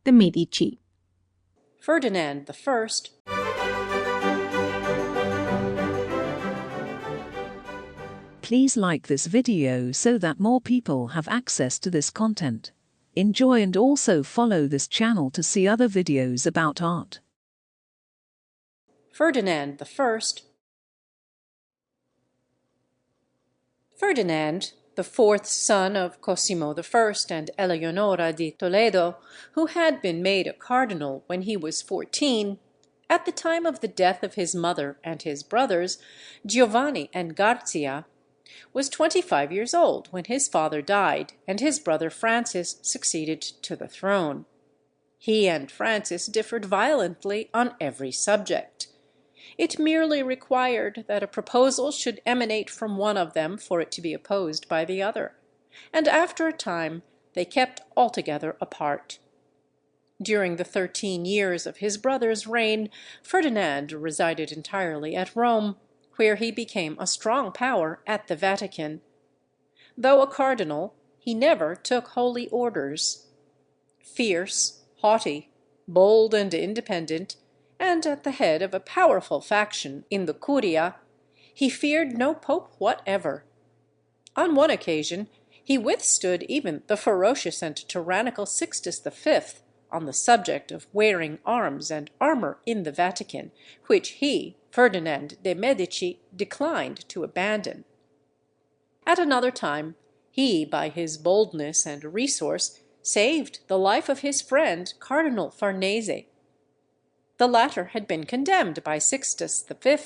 the Medici. Ferdinand I. Please like this video so that more people have access to this content. Enjoy and also follow this channel to see other videos about art. Ferdinand I. Ferdinand, the fourth son of Cosimo I and Eleonora di Toledo, who had been made a cardinal when he was 14, at the time of the death of his mother and his brothers, Giovanni and Garzia, was 25 years old when his father died and his brother Francis succeeded to the throne. He and Francis differed violently on every subject. It merely required that a proposal should emanate from one of them for it to be opposed by the other, and after a time they kept altogether apart. During the 13 years of his brother's reign, Ferdinand resided entirely at Rome, where he became a strong power at the Vatican. Though a cardinal, he never took holy orders. Fierce, haughty, bold, and independent, and at the head of a powerful faction in the Curia, he feared no pope whatever. On one occasion he withstood even the ferocious and tyrannical Sixtus V on the subject of wearing arms and armor in the Vatican, which he, Ferdinand de Medici, declined to abandon. At another time, he, by his boldness and resource, saved the life of his friend Cardinal Farnese. The latter had been condemned by Sixtus V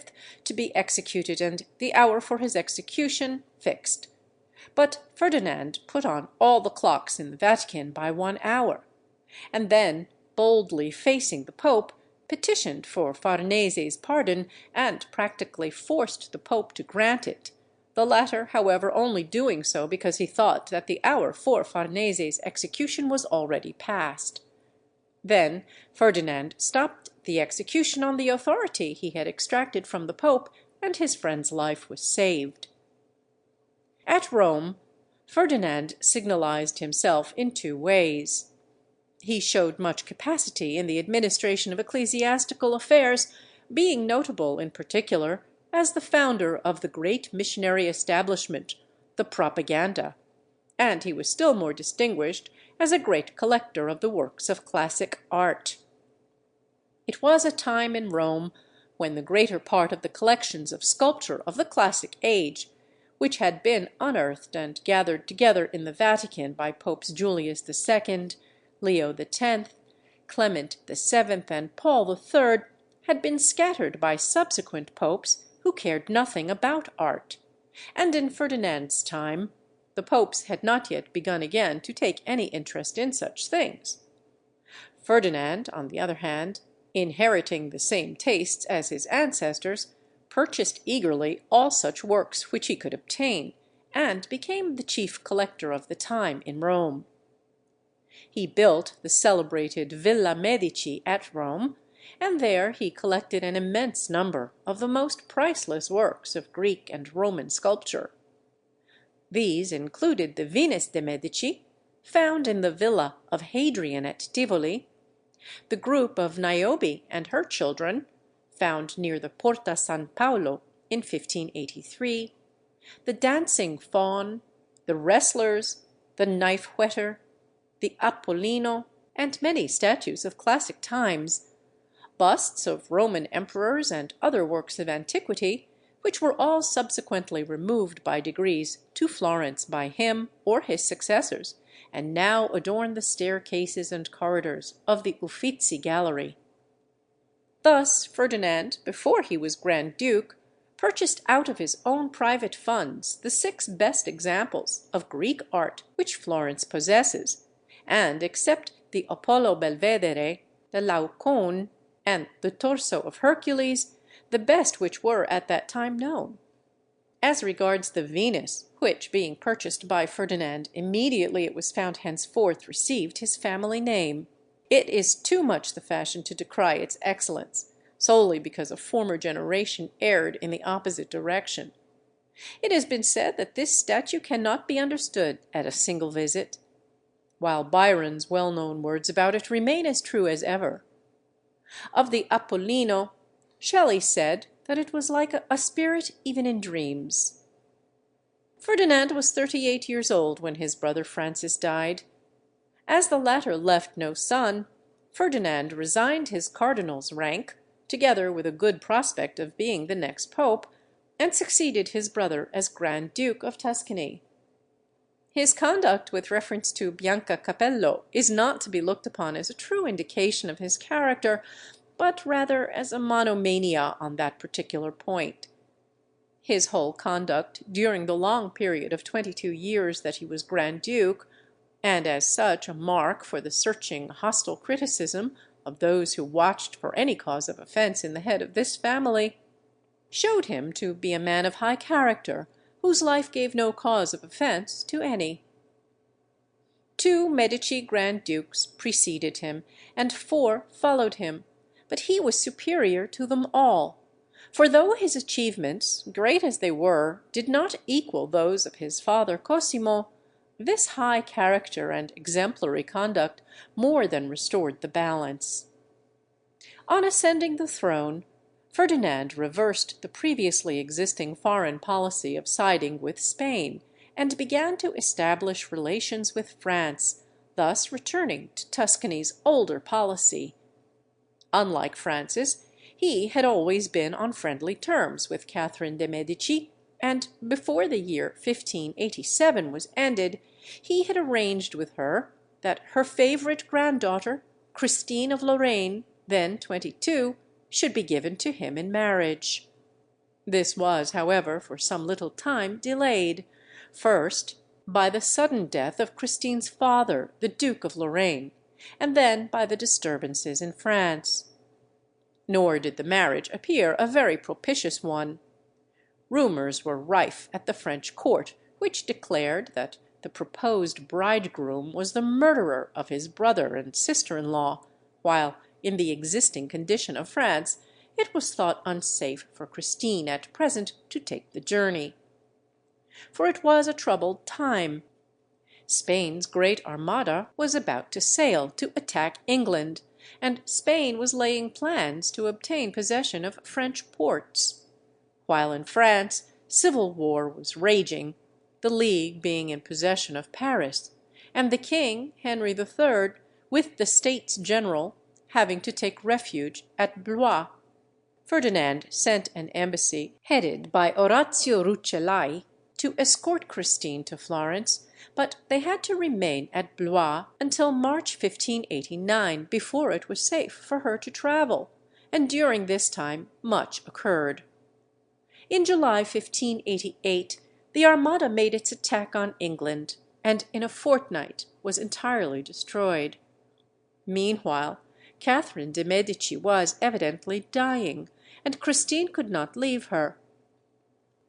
to be executed and the hour for his execution fixed. But Ferdinand put on all the clocks in the Vatican by 1 hour, and then, boldly facing the Pope, petitioned for Farnese's pardon and practically forced the Pope to grant it, the latter, however, only doing so because he thought that the hour for Farnese's execution was already past. Then Ferdinand stopped the execution on the authority he had extracted from the Pope, and his friend's life was saved. At Rome, Ferdinand signalized himself in 2 ways. He showed much capacity in the administration of ecclesiastical affairs, being notable in particular as the founder of the great missionary establishment, the Propaganda, and he was still more distinguished as a great collector of the works of classic art. It was a time in Rome when the greater part of the collections of sculpture of the classic age, which had been unearthed and gathered together in the Vatican by Popes Julius II, Leo X, Clement VII, and Paul III, had been scattered by subsequent popes who cared nothing about art, and in Ferdinand's time the popes had not yet begun again to take any interest in such things. Ferdinand, on the other hand, inheriting the same tastes as his ancestors, purchased eagerly all such works which he could obtain, and became the chief collector of the time in Rome. He built the celebrated Villa Medici at Rome, and there he collected an immense number of the most priceless works of Greek and Roman sculpture. These included the Venus de Medici, found in the villa of Hadrian at Tivoli, the group of Niobe and her children, found near the Porta San Paolo in 1583, the dancing faun, the wrestlers, the knife whetter, the Apollino, and many statues of classic times, busts of Roman emperors and other works of antiquity, which were all subsequently removed by degrees to Florence by him or his successors, and now adorn the staircases and corridors of the Uffizi Gallery. Thus Ferdinand, before he was Grand Duke, purchased out of his own private funds the 6 best examples of Greek art which Florence possesses, and except the Apollo Belvedere, the Laocoon, and the Torso of Hercules, the best which were at that time known. As regards the Venus, which, being purchased by Ferdinand immediately it was found henceforth received his family name, it is too much the fashion to decry its excellence, solely because a former generation erred in the opposite direction. It has been said that this statue cannot be understood at a single visit. while Byron's well-known words about it remain as true as ever. Of the Apollino, Shelley said that it was like a spirit even in dreams. Ferdinand was 38 years old when his brother Francis died. As the latter left no son, Ferdinand resigned his cardinal's rank, together with a good prospect of being the next pope, and succeeded his brother as Grand Duke of Tuscany. His conduct with reference to Bianca Capello is not to be looked upon as a true indication of his character, but rather as a monomania on that particular point. His whole conduct during the long period of 22 years that he was Grand Duke, and as such a mark for the searching, hostile criticism of those who watched for any cause of offense in the head of this family, showed him to be a man of high character, whose life gave no cause of offense to any. 2 Medici Grand Dukes preceded him, and 4 followed him, but he was superior to them all. For though his achievements, great as they were, did not equal those of his father Cosimo, this high character and exemplary conduct more than restored the balance. On ascending the throne, Ferdinand reversed the previously existing foreign policy of siding with Spain, and began to establish relations with France, thus returning to Tuscany's older policy. Unlike Francis, he had always been on friendly terms with Catherine de' Medici, and before the year 1587 was ended, he had arranged with her that her favourite granddaughter, Christine of Lorraine, then 22, should be given to him in marriage. This was, however, for some little time delayed, first by the sudden death of Christine's father, the Duke of Lorraine, and then by the disturbances in France. Nor did the marriage appear a very propitious one. Rumours were rife at the French court, which declared that the proposed bridegroom was the murderer of his brother and sister-in-law, while, in the existing condition of France, it was thought unsafe for Christine at present to take the journey. For it was a troubled time. Spain's great armada was about to sail to attack England, and Spain was laying plans to obtain possession of French ports. While in France civil war was raging, the League being in possession of Paris, and the king, Henry III, with the States General, having to take refuge at Blois. Ferdinand sent an embassy, headed by Orazio Rucellai, to escort Christine to Florence, but they had to remain at Blois until March 1589 before it was safe for her to travel, and during this time much occurred. In July 1588 the Armada made its attack on England, and in a fortnight was entirely destroyed. Meanwhile, Catherine de' Medici was evidently dying, and Christine could not leave her.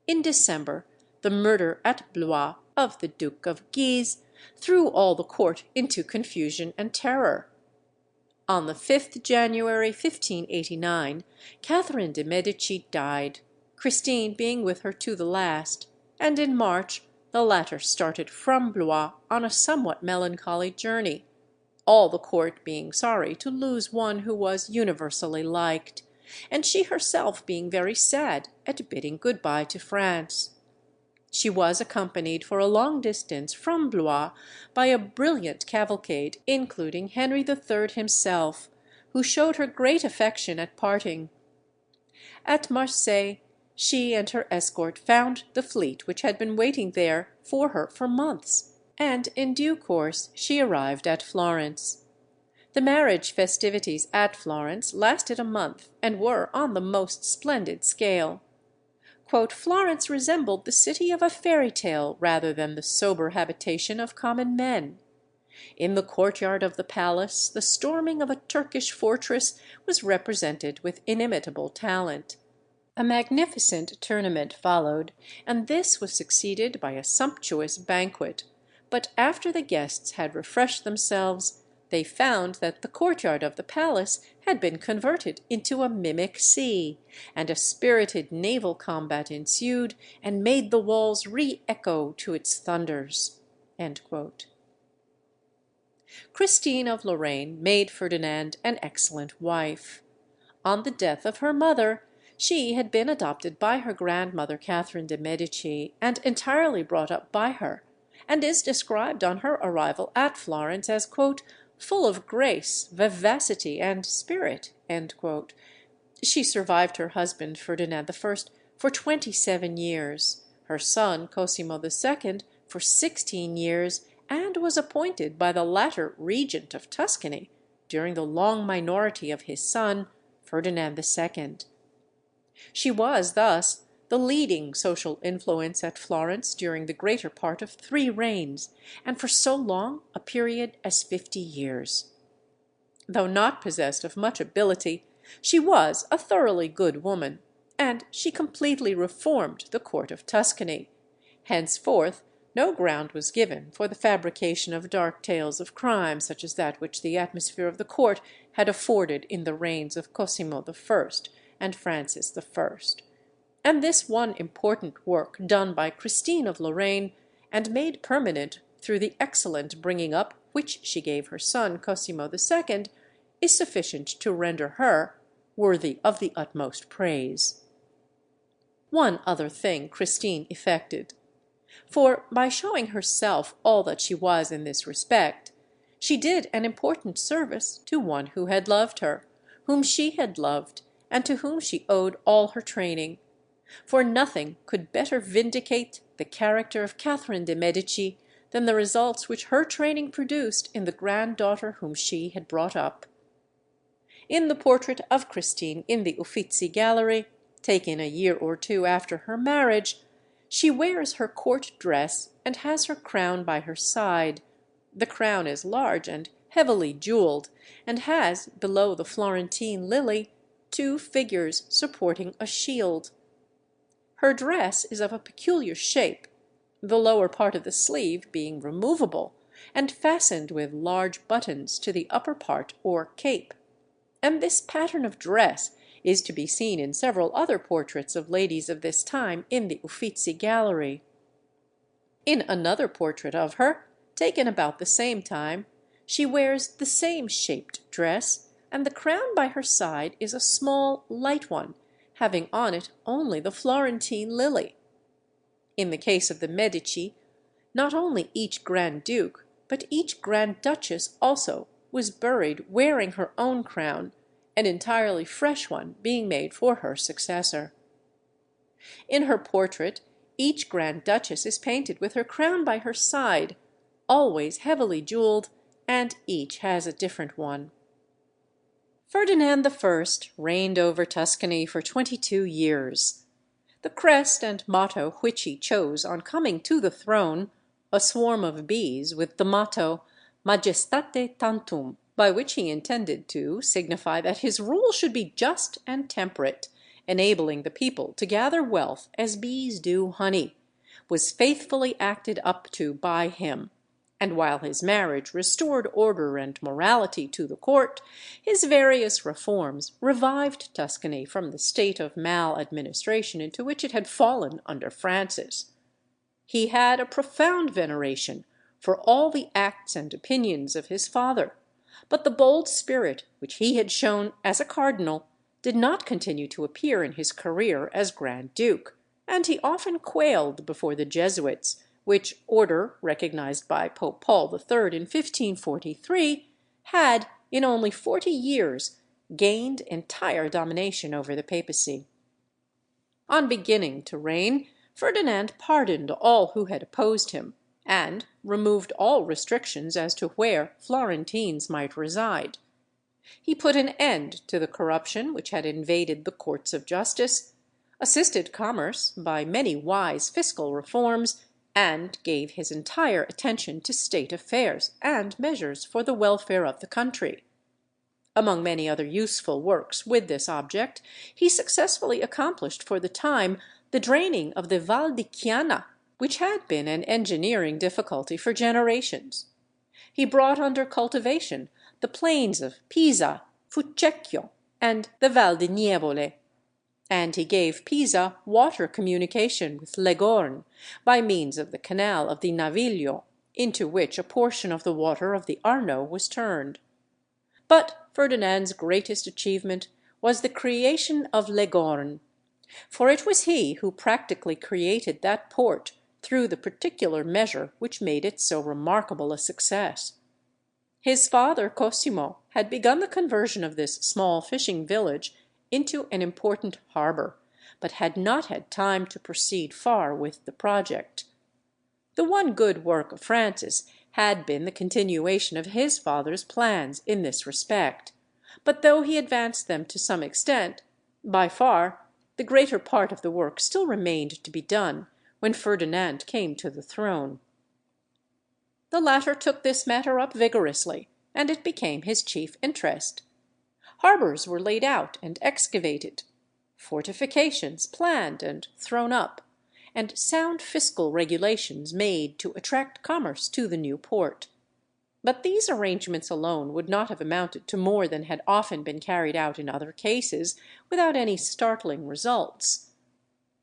In December, the murder at Blois of the Duke of Guise threw all the court into confusion and terror. On the 5th January 1589, Catherine de' Medici died, Christine being with her to the last, and in March the latter started from Blois on a somewhat melancholy journey, all the court being sorry to lose one who was universally liked, and she herself being very sad at bidding good-bye to France. She was accompanied for a long distance from Blois by a brilliant cavalcade, including Henry III himself, who showed her great affection at parting. At Marseilles, she and her escort found the fleet which had been waiting there for her for months, and in due course she arrived at Florence. The marriage festivities at Florence lasted a month, and were on the most splendid scale. Florence resembled the city of a fairy tale rather than the sober habitation of common men. In the courtyard of the palace the storming of a Turkish fortress was represented with inimitable talent. A magnificent tournament followed, and this was succeeded by a sumptuous banquet, but after the guests had refreshed themselves, they found that the courtyard of the palace had been converted into a mimic sea, and a spirited naval combat ensued, and made the walls re-echo to its thunders." Christine of Lorraine made Ferdinand an excellent wife. On the death of her mother, she had been adopted by her grandmother Catherine de' Medici, and entirely brought up by her, and is described on her arrival at Florence as "full of grace, vivacity, and spirit." She survived her husband Ferdinand I for 27 years, her son Cosimo II for 16 years, and was appointed by the latter regent of Tuscany during the long minority of his son Ferdinand II. She was thus the leading social influence at Florence during the greater part of 3 reigns, and for so long a period as 50 years. Though not possessed of much ability, she was a thoroughly good woman, and she completely reformed the court of Tuscany. Henceforth no ground was given for the fabrication of dark tales of crime such as that which the atmosphere of the court had afforded in the reigns of Cosimo I and Francis I. And this one important work done by Christine of Lorraine, and made permanent through the excellent bringing up which she gave her son Cosimo II, is sufficient to render her worthy of the utmost praise. One other thing Christine effected. For, by showing herself all that she was in this respect, she did an important service to one who had loved her, whom she had loved, and to whom she owed all her training. For nothing could better vindicate the character of Catherine de' Medici than the results which her training produced in the granddaughter whom she had brought up. In the portrait of Christine in the Uffizi Gallery, taken a year or 2 after her marriage, she wears her court dress and has her crown by her side. The crown is large and heavily jewelled, and has, below the Florentine lily, 2 figures supporting a shield. Her dress is of a peculiar shape, the lower part of the sleeve being removable, and fastened with large buttons to the upper part or cape. And this pattern of dress is to be seen in several other portraits of ladies of this time in the Uffizi Gallery. In another portrait of her, taken about the same time, she wears the same shaped dress, and the crown by her side is a small, light one, having on it only the Florentine lily. In the case of the Medici, not only each Grand Duke, but each Grand Duchess also was buried wearing her own crown, an entirely fresh one being made for her successor. In her portrait, each Grand Duchess is painted with her crown by her side, always heavily jewelled, and each has a different one. Ferdinand I reigned over Tuscany for 22 years. The crest and motto which he chose on coming to the throne, a swarm of bees with the motto Majestate Tantum, by which he intended to signify that his rule should be just and temperate, enabling the people to gather wealth as bees do honey, was faithfully acted up to by him. And while his marriage restored order and morality to the court, his various reforms revived Tuscany from the state of maladministration into which it had fallen under Francis. He had a profound veneration for all the acts and opinions of his father, but the bold spirit which he had shown as a cardinal did not continue to appear in his career as Grand Duke, and he often quailed before the Jesuits, which order, recognized by Pope Paul III in 1543, had, in only 40 years, gained entire domination over the papacy. On beginning to reign, Ferdinand pardoned all who had opposed him, and removed all restrictions as to where Florentines might reside. He put an end to the corruption which had invaded the courts of justice, assisted commerce by many wise fiscal reforms, and gave his entire attention to state affairs and measures for the welfare of the country. Among many other useful works with this object, he successfully accomplished for the time the draining of the Val di Chiana, which had been an engineering difficulty for generations. He brought under cultivation the plains of Pisa, Fucecchio, and the Val di Nievole, and he gave Pisa water communication with Leghorn by means of the canal of the Naviglio into which a portion of the water of the Arno was turned. But Ferdinand's greatest achievement was the creation of Leghorn, for it was he who practically created that port through the particular measure which made it so remarkable a success. His father, Cosimo, had begun the conversion of this small fishing village into an important harbour, but had not had time to proceed far with the project. The one good work of Francis had been the continuation of his father's plans in this respect, but though he advanced them to some extent, by far the greater part of the work still remained to be done when Ferdinand came to the throne. The latter took this matter up vigorously, and it became his chief interest. Harbours were laid out and excavated, fortifications planned and thrown up, and sound fiscal regulations made to attract commerce to the new port. But these arrangements alone would not have amounted to more than had often been carried out in other cases, without any startling results.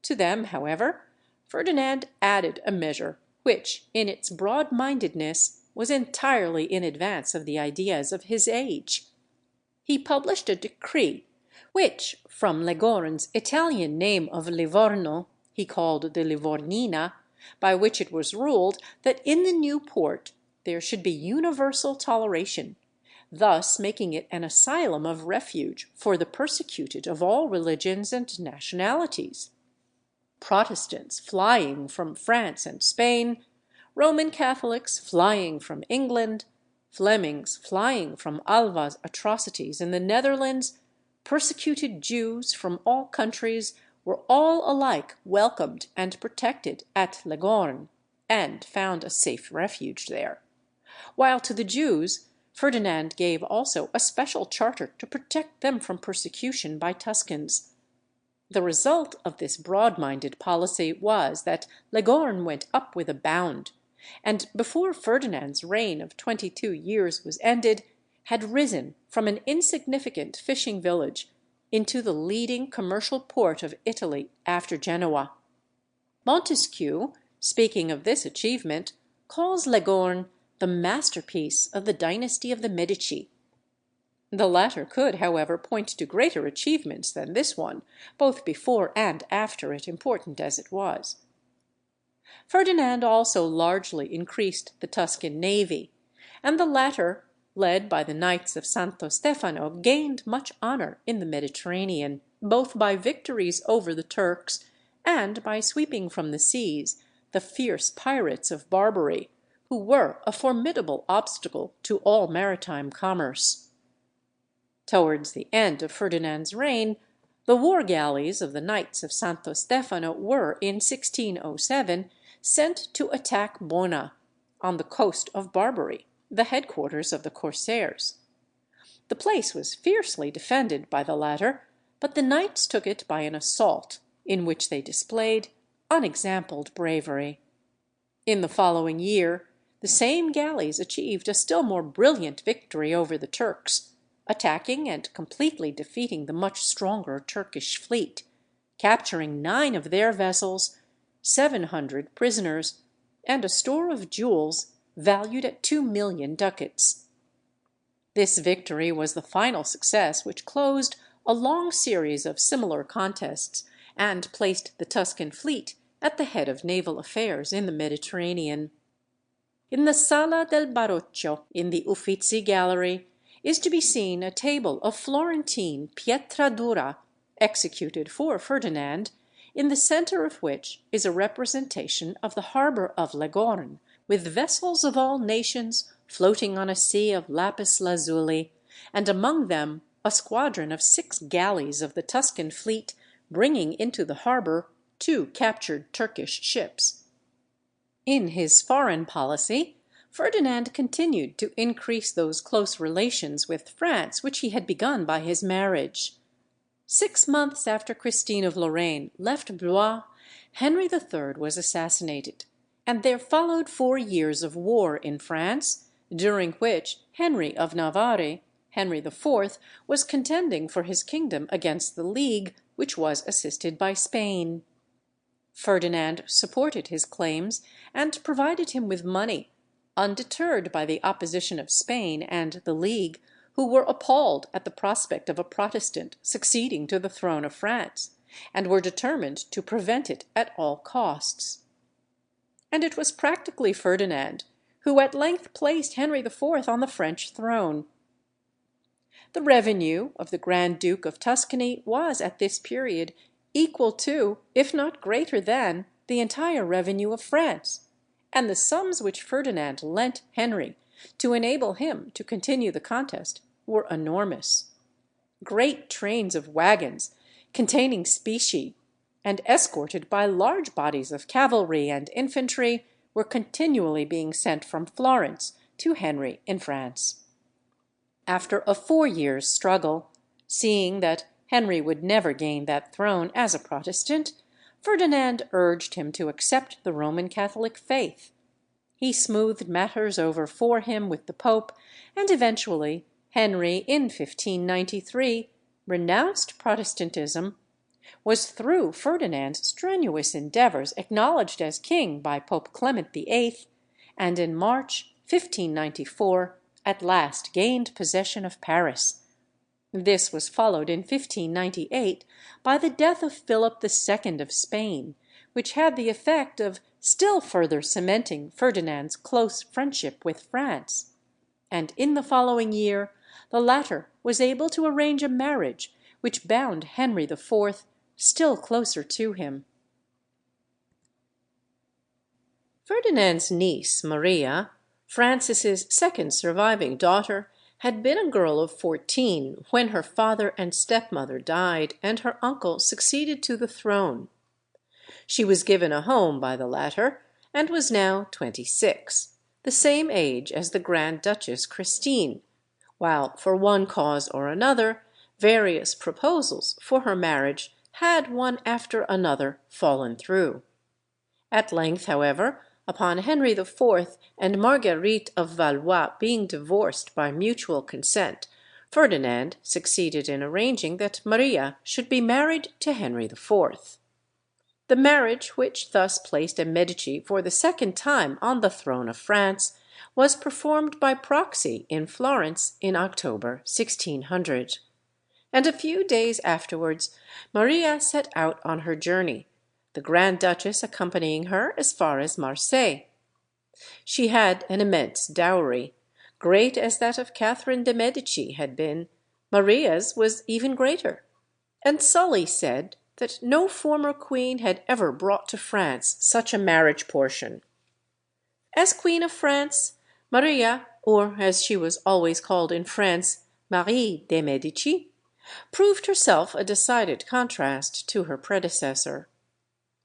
To them, however, Ferdinand added a measure which, in its broad-mindedness, was entirely in advance of the ideas of his age. He published a decree, which, from Leghorn's Italian name of Livorno, he called the Livornina, by which it was ruled that in the new port there should be universal toleration, thus making it an asylum of refuge for the persecuted of all religions and nationalities. Protestants flying from France and Spain, Roman Catholics flying from England, Flemings flying from Alva's atrocities in the Netherlands, persecuted Jews from all countries were all alike welcomed and protected at Leghorn, and found a safe refuge there; while to the Jews Ferdinand gave also a special charter to protect them from persecution by Tuscans. The result of this broad-minded policy was that Leghorn went up with a bound, and before Ferdinand's reign of 22 years was ended, had risen from an insignificant fishing village into the leading commercial port of Italy after Genoa. Montesquieu, speaking of this achievement, calls Leghorn the masterpiece of the dynasty of the Medici. The latter could, however, point to greater achievements than this one, both before and after it, important as it was. Ferdinand also largely increased the Tuscan navy, and the latter, led by the Knights of Santo Stefano, gained much honour in the Mediterranean, both by victories over the Turks and by sweeping from the seas the fierce pirates of Barbary, who were a formidable obstacle to all maritime commerce. Towards the end of Ferdinand's reign, the war galleys of the Knights of Santo Stefano were, in 1607, sent to attack Bona, on the coast of Barbary, the headquarters of the Corsairs. The place was fiercely defended by the latter, but the knights took it by an assault, in which they displayed unexampled bravery. In the following year, the same galleys achieved a still more brilliant victory over the Turks, attacking and completely defeating the much stronger Turkish fleet, capturing 9 of their vessels, 700 prisoners, and a store of jewels valued at 2,000,000 ducats. This victory was the final success which closed a long series of similar contests, and placed the Tuscan fleet at the head of naval affairs in the Mediterranean. In the Sala del Baroccio, in the Uffizi Gallery, is to be seen a table of Florentine pietra dura, executed for Ferdinand, in the centre of which is a representation of the harbour of Leghorn, with vessels of all nations floating on a sea of lapis lazuli, and among them a squadron of 6 galleys of the Tuscan fleet bringing into the harbour 2 captured Turkish ships. In his foreign policy, Ferdinand continued to increase those close relations with France which he had begun by his marriage. 6 months after Christine of Lorraine left Blois, Henry III was assassinated, and there followed 4 years of war in France, during which Henry of Navarre, Henry IV, was contending for his kingdom against the League, which was assisted by Spain. Ferdinand supported his claims and provided him with money, undeterred by the opposition of Spain and the League, who were appalled at the prospect of a Protestant succeeding to the throne of France, and were determined to prevent it at all costs. And it was practically Ferdinand who at length placed Henry IV on the French throne. The revenue of the Grand Duke of Tuscany was at this period equal to, if not greater than, the entire revenue of France, and the sums which Ferdinand lent Henry to enable him to continue the contest were enormous. Great trains of wagons, containing specie, and escorted by large bodies of cavalry and infantry, were continually being sent from Florence to Henry in France. After a 4 years' struggle, seeing that Henry would never gain that throne as a Protestant, Ferdinand urged him to accept the Roman Catholic faith. He smoothed matters over for him with the Pope, and eventually Henry, in 1593, renounced Protestantism, was through Ferdinand's strenuous endeavours acknowledged as king by Pope Clement VIII, and in March 1594 at last gained possession of Paris. This was followed in 1598 by the death of Philip II of Spain, which had the effect of still further cementing Ferdinand's close friendship with France, and in the following year the latter was able to arrange a marriage which bound Henry IV still closer to him. Ferdinand's niece, Maria, Francis's second surviving daughter, had been a girl of 14 when her father and stepmother died and her uncle succeeded to the throne. She was given a home by the latter, and was now 26, the same age as the Grand Duchess Christine, while for one cause or another various proposals for her marriage had one after another fallen through. At length, however, upon Henry IV and Marguerite of Valois being divorced by mutual consent, Ferdinand succeeded in arranging that Maria should be married to Henry IV. The marriage, which thus placed a Medici for the second time on the throne of France, was performed by proxy in Florence in October 1600. And a few days afterwards Maria set out on her journey, the Grand Duchess accompanying her as far as Marseilles. She had an immense dowry. Great as that of Catherine de' Medici had been, Maria's was even greater, and Sully said that no former queen had ever brought to France such a marriage portion. As Queen of France, Maria, or as she was always called in France, Marie de' Medici, proved herself a decided contrast to her predecessor.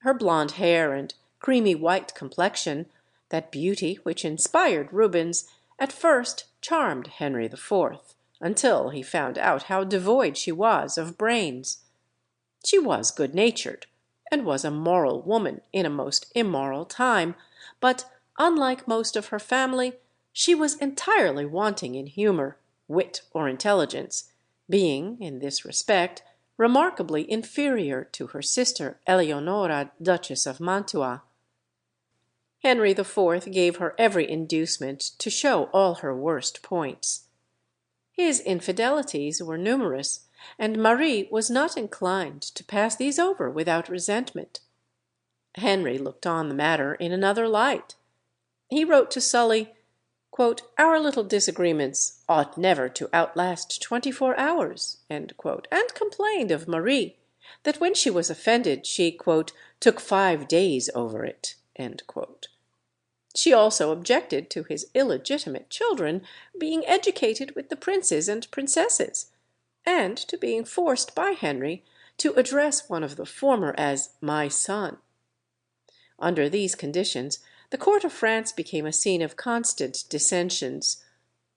Her blonde hair and creamy white complexion, that beauty which inspired Rubens, at first charmed Henry IV, until he found out how devoid she was of brains. She was good-natured, and was a moral woman in a most immoral time, but, unlike most of her family, she was entirely wanting in humour, wit, or intelligence, being, in this respect, remarkably inferior to her sister Eleonora, Duchess of Mantua. Henry IV gave her every inducement to show all her worst points. His infidelities were numerous, and Marie was not inclined to pass these over without resentment. Henry looked on the matter in another light. He wrote to Sully, "Our little disagreements ought never to outlast 24 hours," and complained of Marie that when she was offended she "took 5 days over it." She also objected to his illegitimate children being educated with the princes and princesses, and to being forced by Henry to address one of the former as "my son." Under these conditions the court of France became a scene of constant dissensions.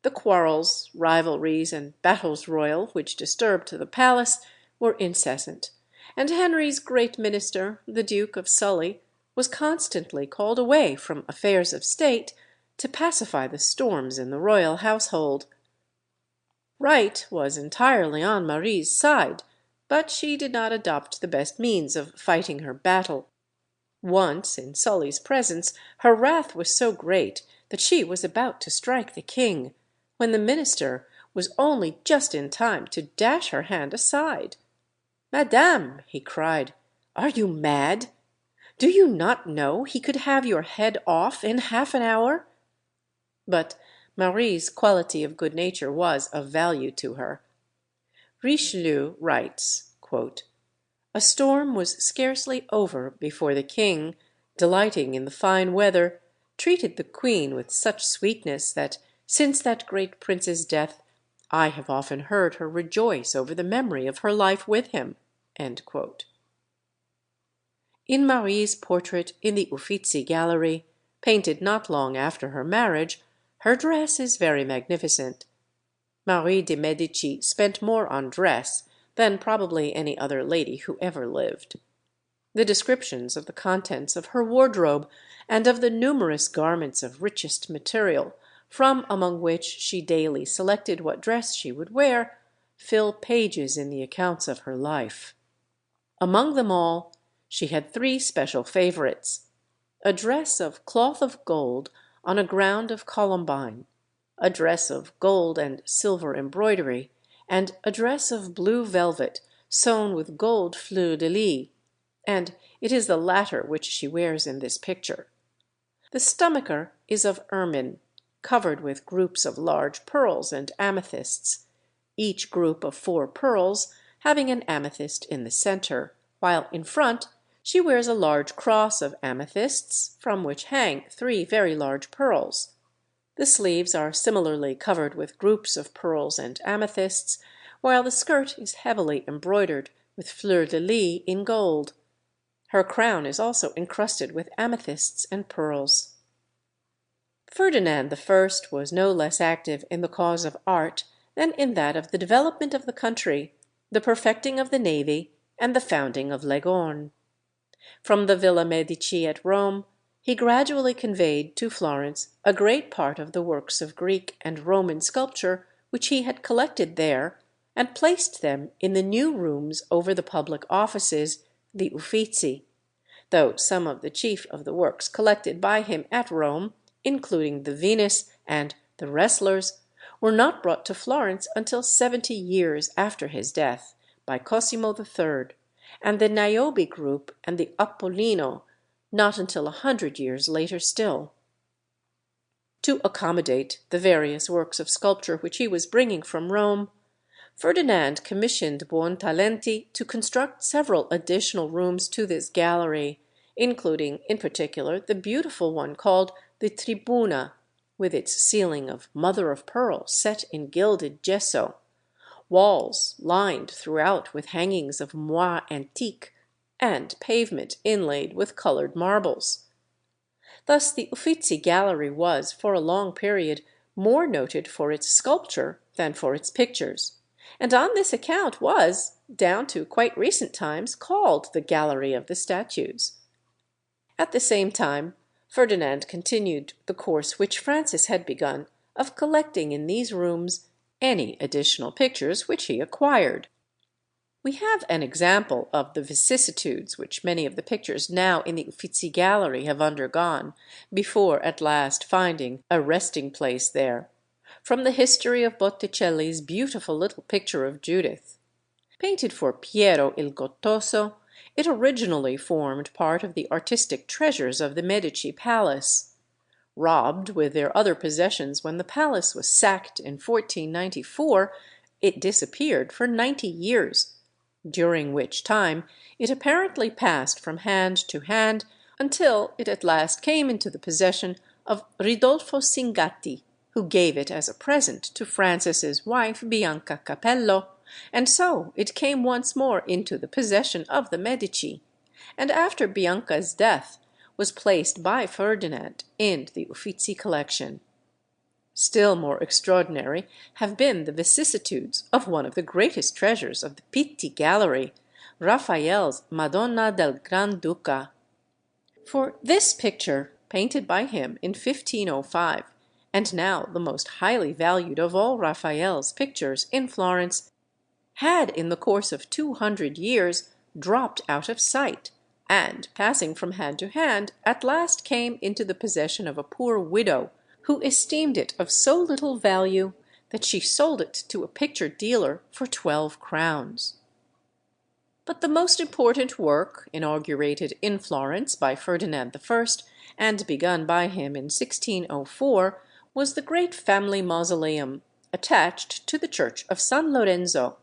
The quarrels, rivalries, and battles royal which disturbed the palace were incessant, and Henry's great minister, the Duke of Sully, was constantly called away from affairs of state to pacify the storms in the royal household. Right was entirely on Marie's side, but she did not adopt the best means of fighting her battle. Once, in Sully's presence, her wrath was so great that she was about to strike the king, when the minister was only just in time to dash her hand aside. "Madame," he cried, "are you mad? Do you not know he could have your head off in half an hour?" But Marie's quality of good nature was of value to her. Richelieu writes, "A storm was scarcely over before the king, delighting in the fine weather, treated the queen with such sweetness that, since that great prince's death, I have often heard her rejoice over the memory of her life with him." In Marie's portrait in the Uffizi Gallery, painted not long after her marriage, her dress is very magnificent. Marie de Medici spent more on dress than probably any other lady who ever lived. The descriptions of the contents of her wardrobe, and of the numerous garments of richest material, from among which she daily selected what dress she would wear, fill pages in the accounts of her life. Among them all, she had three special favorites: a dress of cloth of gold on a ground of columbine, a dress of gold and silver embroidery, and a dress of blue velvet sewn with gold fleurs-de-lis, and it is the latter which she wears in this picture. The stomacher is of ermine, covered with groups of large pearls and amethysts, each group of 4 pearls having an amethyst in the center, while in front she wears a large cross of amethysts, from which hang 3 very large pearls. The sleeves are similarly covered with groups of pearls and amethysts, while the skirt is heavily embroidered with fleurs-de-lis in gold. Her crown is also encrusted with amethysts and pearls. Ferdinand I was no less active in the cause of art than in that of the development of the country, the perfecting of the navy, and the founding of Leghorn. From the Villa Medici at Rome, he gradually conveyed to Florence a great part of the works of Greek and Roman sculpture which he had collected there, and placed them in the new rooms over the public offices, the Uffizi, though some of the chief of the works collected by him at Rome, including the Venus and the Wrestlers, were not brought to Florence until 70 years after his death, by Cosimo III, and the Niobe group and the Apollino not until 100 years later still. To accommodate the various works of sculpture which he was bringing from Rome, Ferdinand commissioned Buontalenti to construct several additional rooms to this gallery, including in particular the beautiful one called the Tribuna, with its ceiling of mother of pearl set in gilded gesso, walls lined throughout with hangings of moire antique, and pavement inlaid with coloured marbles. Thus the Uffizi Gallery was, for a long period, more noted for its sculpture than for its pictures, and on this account was, down to quite recent times, called the Gallery of the Statues. At the same time, Ferdinand continued the course which Francis had begun of collecting in these rooms any additional pictures which he acquired. We have an example of the vicissitudes which many of the pictures now in the Uffizi Gallery have undergone, before at last finding a resting place there, from the history of Botticelli's beautiful little picture of Judith. Painted for Piero il Gottoso, it originally formed part of the artistic treasures of the Medici Palace. Robbed with their other possessions when the palace was sacked in 1494, it disappeared for 90 years, during which time it apparently passed from hand to hand until it at last came into the possession of Ridolfo Cingatti, who gave it as a present to Francis's wife Bianca Capello, and so it came once more into the possession of the Medici, and after Bianca's death was placed by Ferdinand in the Uffizi collection. Still more extraordinary have been the vicissitudes of one of the greatest treasures of the Pitti Gallery, Raphael's Madonna del Grand Duca. For this picture, painted by him in 1505, and now the most highly valued of all Raphael's pictures in Florence, had in the course of 200 years dropped out of sight, and, passing from hand to hand, at last came into the possession of a poor widow who esteemed it of so little value that she sold it to a picture dealer for 12 crowns. But the most important work, inaugurated in Florence by Ferdinand I and begun by him in 1604, was the great family mausoleum, attached to the church of San Lorenzo,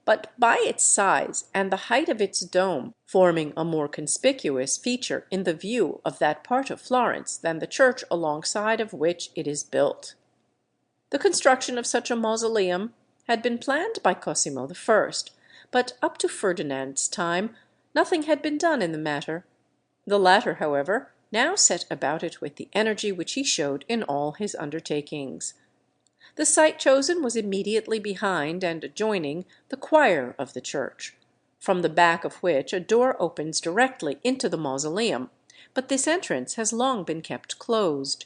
but by its size and the height of its dome forming a more conspicuous feature in the view of that part of Florence than the church alongside of which it is built. The construction of such a mausoleum had been planned by Cosimo I, but up to Ferdinand's time nothing had been done in the matter. The latter, however, now set about it with the energy which he showed in all his undertakings. The site chosen was immediately behind and adjoining the choir of the church, from the back of which a door opens directly into the mausoleum, but this entrance has long been kept closed.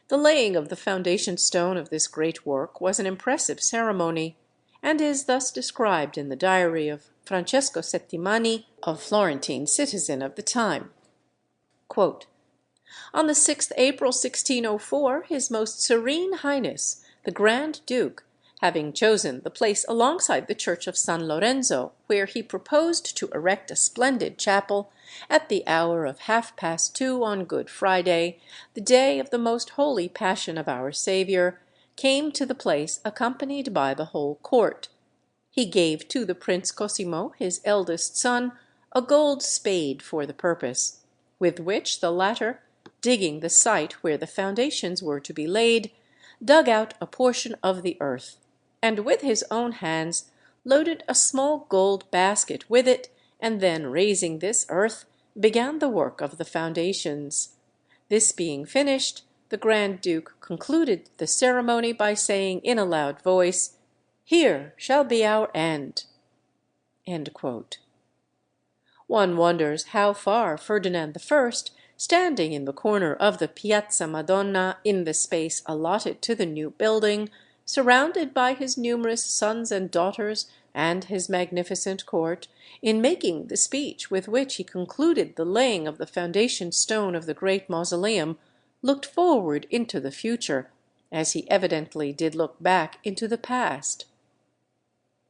The laying of the foundation stone of this great work was an impressive ceremony, and is thus described in the diary of Francesco I, a Florentine citizen of the time. Quote, "On the 6th April 1604, His Most Serene Highness, the Grand Duke, having chosen the place alongside the church of San Lorenzo, where he proposed to erect a splendid chapel, at the hour of 2:30 on Good Friday, the day of the most holy Passion of our Saviour, came to the place accompanied by the whole court. He gave to the Prince Cosimo, his eldest son, a gold spade for the purpose, with which the latter, digging the site where the foundations were to be laid, dug out a portion of the earth, and with his own hands loaded a small gold basket with it, and then raising this earth, began the work of the foundations. This being finished, the Grand Duke concluded the ceremony by saying in a loud voice, 'Here shall be our end.'" End quote. One wonders how far Ferdinand I, standing in the corner of the Piazza Madonna in the space allotted to the new building, surrounded by his numerous sons and daughters and his magnificent court, in making the speech with which he concluded the laying of the foundation stone of the great mausoleum, looked forward into the future, as he evidently did look back into the past.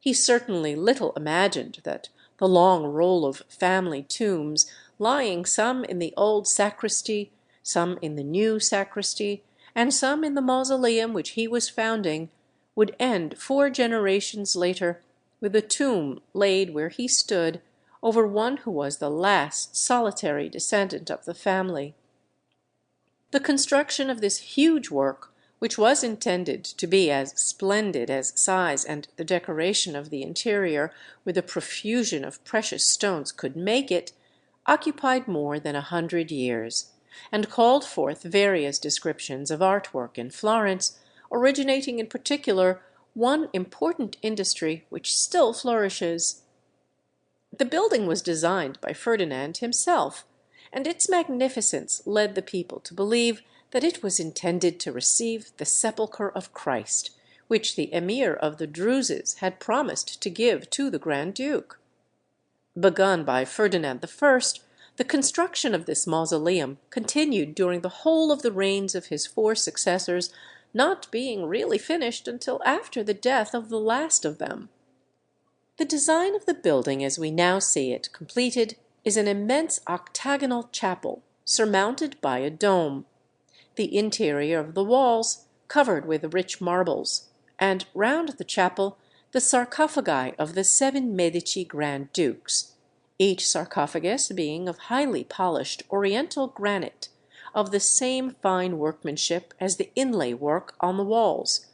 He certainly little imagined that the long roll of family tombs, lying some in the old sacristy, some in the new sacristy, and some in the mausoleum which he was founding, would end 4 generations later with a tomb laid where he stood over one who was the last solitary descendant of the family. The construction of this huge work, which was intended to be as splendid as size and the decoration of the interior with a profusion of precious stones could make it, occupied more than 100 years, and called forth various descriptions of artwork in Florence, originating in particular one important industry which still flourishes. The building was designed by Ferdinand himself, and its magnificence led the people to believe that it was intended to receive the sepulchre of Christ, which the emir of the Druses had promised to give to the Grand Duke. Begun by Ferdinand I, the construction of this mausoleum continued during the whole of the reigns of his 4 successors, not being really finished until after the death of the last of them. The design of the building as we now see it completed is an immense octagonal chapel, surmounted by a dome, the interior of the walls covered with rich marbles, and round the chapel the sarcophagi of the 7 Medici Grand Dukes, each sarcophagus being of highly polished Oriental granite, of the same fine workmanship as the inlay work on the walls,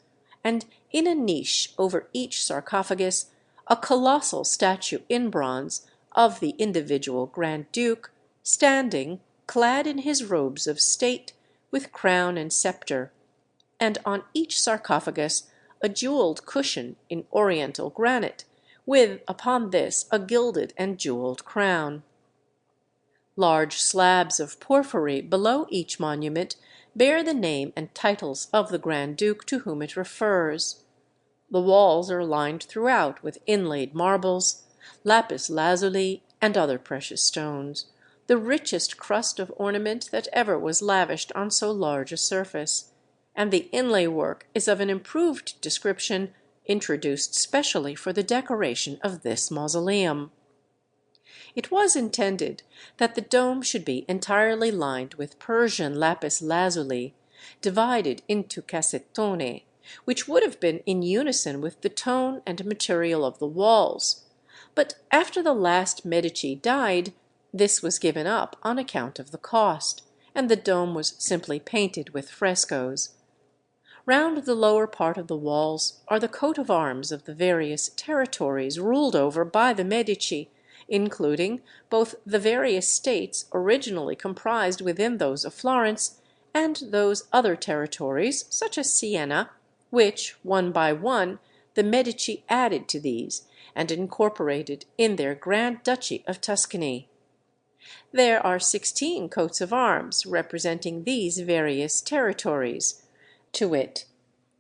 and in a niche over each sarcophagus a colossal statue in bronze of the individual Grand Duke, standing, clad in his robes of state, with crown and sceptre, and on each sarcophagus a jewelled cushion in Oriental granite, with upon this a gilded and jewelled crown. Large slabs of porphyry below each monument bear the name and titles of the Grand Duke to whom it refers. The walls are lined throughout with inlaid marbles, lapis lazuli, and other precious stones, the richest crust of ornament that ever was lavished on so large a surface, and the inlay work is of an improved description introduced specially for the decoration of this mausoleum. It was intended that the dome should be entirely lined with Persian lapis lazuli, divided into cassettone, which would have been in unison with the tone and material of the walls. But after the last Medici died, this was given up on account of the cost, and the dome was simply painted with frescoes. Round the lower part of the walls are the coat of arms of the various territories ruled over by the Medici, including both the various states originally comprised within those of Florence, and those other territories, such as Siena, which, one by one, the Medici added to these, and incorporated in their Grand Duchy of Tuscany. There are 16 coats of arms representing these various territories, to wit,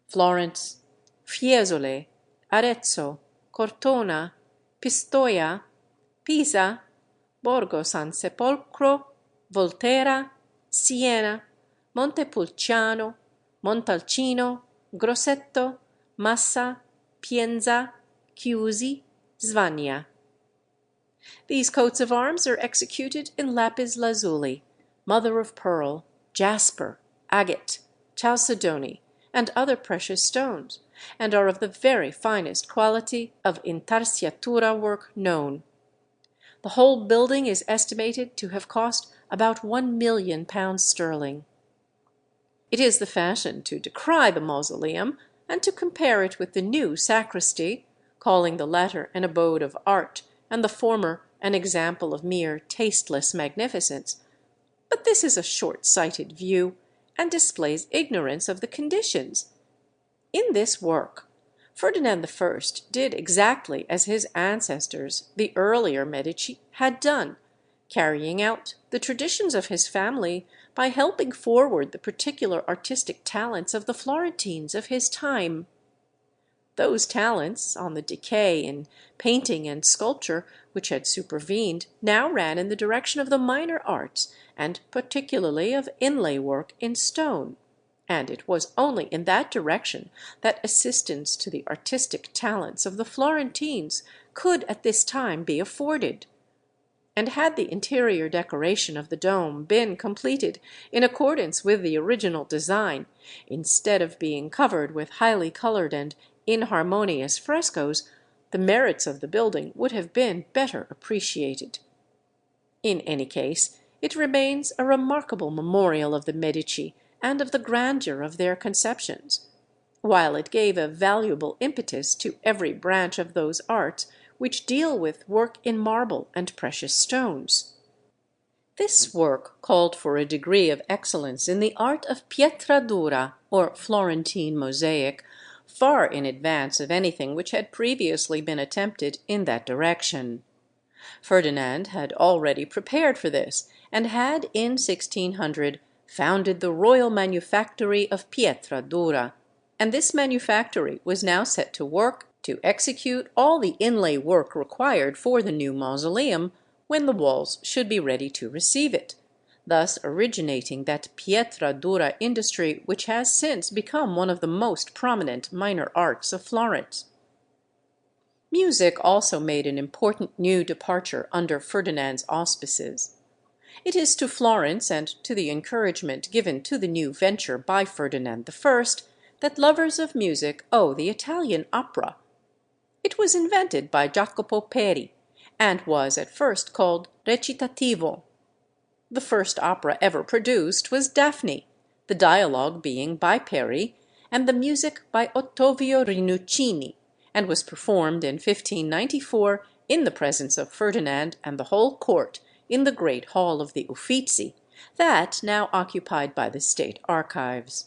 Florence, Fiesole, Arezzo, Cortona, Pistoia, Pisa, Borgo San Sepolcro, Volterra, Siena, Montepulciano, Montalcino, Grosseto, Massa, Pienza, Chiusi, Svania. These coats of arms are executed in lapis lazuli, mother of pearl, jasper, agate, chalcedony, and other precious stones, and are of the very finest quality of intarsiatura work known. The whole building is estimated to have cost about £1,000,000 sterling. It is the fashion to decry the mausoleum, and to compare it with the new sacristy, calling the latter an abode of art, and the former an example of mere tasteless magnificence. But this is a short-sighted view, and displays ignorance of the conditions. In this work, Ferdinand I did exactly as his ancestors, the earlier Medici, had done, carrying out the traditions of his family by helping forward the particular artistic talents of the Florentines of his time. Those talents, on the decay in painting and sculpture which had supervened, now ran in the direction of the minor arts, and particularly of inlay work in stone, and it was only in that direction that assistance to the artistic talents of the Florentines could at this time be afforded. And had the interior decoration of the dome been completed in accordance with the original design, instead of being covered with highly coloured and inharmonious frescoes, the merits of the building would have been better appreciated. In any case, it remains a remarkable memorial of the Medici and of the grandeur of their conceptions, while it gave a valuable impetus to every branch of those arts which deal with work in marble and precious stones. This work called for a degree of excellence in the art of pietra dura, or Florentine mosaic, far in advance of anything which had previously been attempted in that direction. Ferdinand had already prepared for this, and had in 1600 founded the Royal Manufactory of Pietra Dura, and this manufactory was now set to work to execute all the inlay work required for the new mausoleum when the walls should be ready to receive it, thus originating that pietra dura industry which has since become one of the most prominent minor arts of Florence. Music also made an important new departure under Ferdinand's auspices. It is to Florence, and to the encouragement given to the new venture by Ferdinand I, that lovers of music owe the Italian opera. It was invented by Jacopo Peri, and was at first called recitativo. The first opera ever produced was Daphne, the dialogue being by Peri, and the music by Ottavio Rinuccini, and was performed in 1594 in the presence of Ferdinand and the whole court in the great hall of the Uffizi, that now occupied by the State Archives.